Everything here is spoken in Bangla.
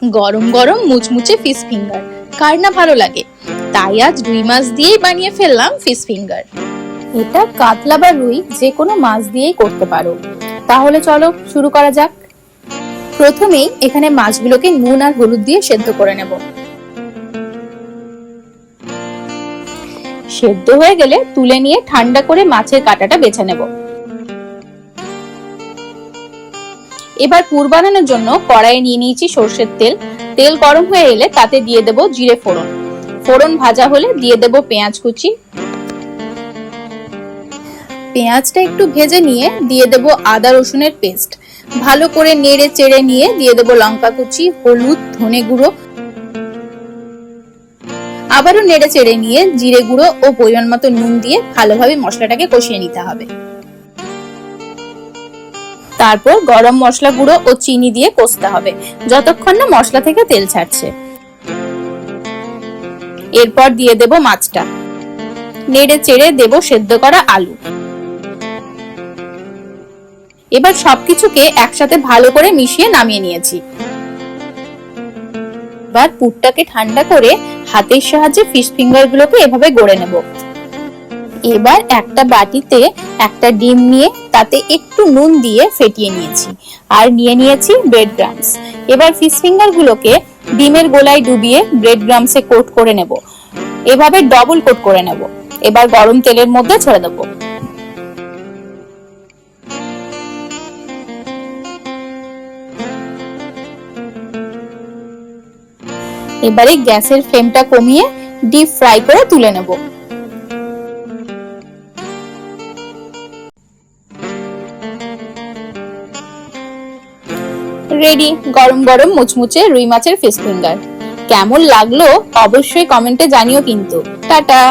গরম গরম মুচমুচে ফিশ ফিঙ্গার কার না ভালো লাগে। তাই আজ রুই মাছ দিয়েই বানিয়ে ফেললাম ফিশ ফিঙ্গার। এটা কাতলা বা রুই যে কোনো মাছ দিয়েই করতে পারো। তাহলে চলো শুরু করা যাক। প্রথমেই এখানে মাছগুলোকে নুন আর হলুদ দিয়ে সেদ্ধ করে নেব। সেদ্ধ হয়ে গেলে তুলে নিয়ে ঠান্ডা করে মাছের কাঁটাটা বেছে নেব। এবার পুর বানানোর জন্য কড়াইয়ে নিয়ে নিয়েছি সরষের তেল। তেল গরম হয়ে এলে তাতে দিয়ে দেব জিরে ফোড়ন। ফোড়ন ভাজা হলে দিয়ে দেব পেঁয়াজ কুচি। পেঁয়াজটা একটু ভেজে নিয়ে দিয়ে দেব আদা রসুনের পেস্ট। ভালো করে নেড়ে চেড়ে নিয়ে দিয়ে দেব লঙ্কা কুচি, হলুদ, ধনে গুঁড়ো। আবারও নেড়ে চেড়ে নিয়ে জিরে গুঁড়ো ও পরিমাণ মতো নুন দিয়ে ভালোভাবে মশলাটাকে কষিয়ে নিতে হবে। তারপর গরম মশলা গুঁড়ো ও চিনি দিয়ে কষতে হবে যতক্ষণ না মশলা থেকে তেল ছাড়ছে। এরপর দিয়ে দেব মাছটা। নেড়ে চেড়ে দেব সেদ্ধ করা আলু। এবার সবকিছুকে একসাথে ভালো করে মিশিয়ে নামিয়ে নিয়েছি। এবার পুরটাকে ঠান্ডা করে হাতের সাহায্যে ফিশ ফিঙ্গার গুলোকে এভাবে গড়ে নেব। এবার একটা বাটিতে একটা ডিম নিয়ে তাতে একটু নুন দিয়ে ফেটিয়ে নিয়েছি আর নিয়ে নিয়েছি ব্রেড ক্রাম্বস। এবার ফিশ ফিঙ্গার গুলোকে ডিমের গোলায় ডুবিয়ে ব্রেড ক্রাম্বসে কোট করে নেব। এভাবে ডবল কোট করে নেব। এবার গরম তেলের মধ্যে ছেড়ে দেব। এবারে গ্যাসের ফ্লেমটা কমিয়ে ডিপ ফ্রাই করে তুলে নেব। রেডি গরম গরম মুচমুচে রুই মাছের ফিশ ফিঙ্গার। কেমন লাগলো অবশ্যই কমেন্টে জানিও কিন্তু। টাটা।